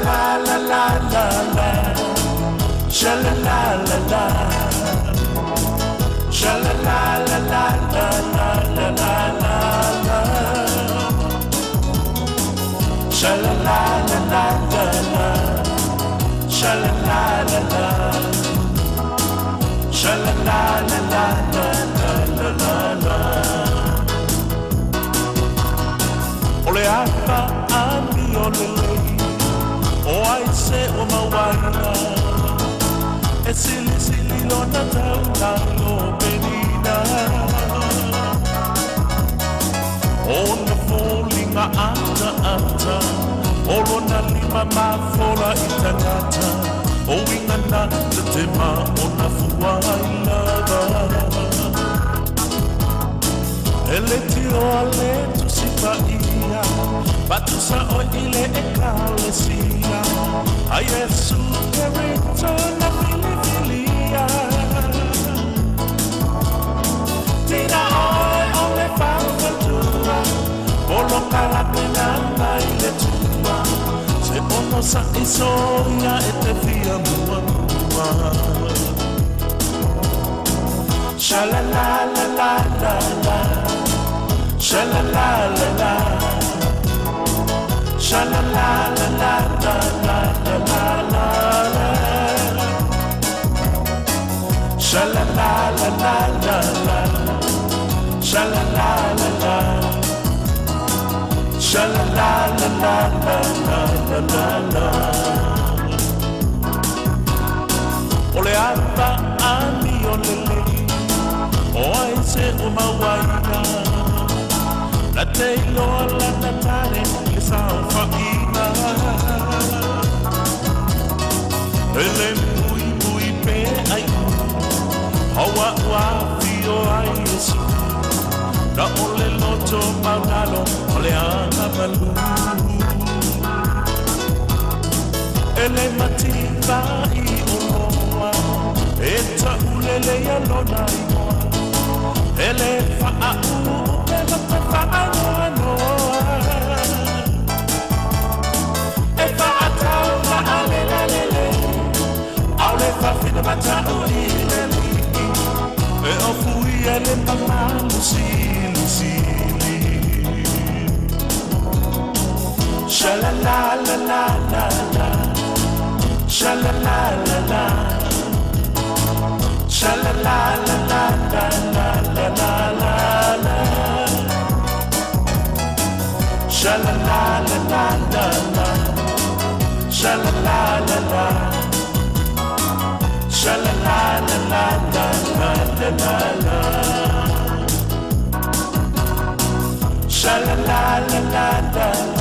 la la la la la, sha la la la la, sha la la la la la la la la la, sha la la la la la la, sha la la la la, sha la la la la la la la. Ole apa ami ole lei, o ai se o mawaina, e sili sili lona tauna lo penina. O na folinga ata ata, o lona lima mafola i tangata, o ingana te tema o na fuailava. Ele tiro ale tu sipa ia, batu sa o ile e kalesia. Ai Yesu kerito na filifilia. Tina oe ole whawhatua, olo kala pena mai le tua. Se ono sa isoia e te fia mua mua. Sha la la la la la la, sha la la la la, sha la la la la la la la la la, sha la la la la la la, sha la la la la, sha la la la la la la la. Ole apa ani ole lei, o ai se o mawaina, la te iloa la natale le sao whaina. Ele mui mui pe ai u, hawa ua fio ai Yesu, na ole loto maunalo ole ana malu. Ele mativa i oloa, e ta ulele ya lona i moa. Ele whaau, ele te whaanoa noa. E whaatau ma ale la lele, au le whawhina matau i le liki. E ofui ele mamalu sili sili. Sha la la la la la la, sha la la la la, sha la la la la la la la la la, sha la la la la la la, sha la la la la, sha la la la la la la la la, sha la la la la la.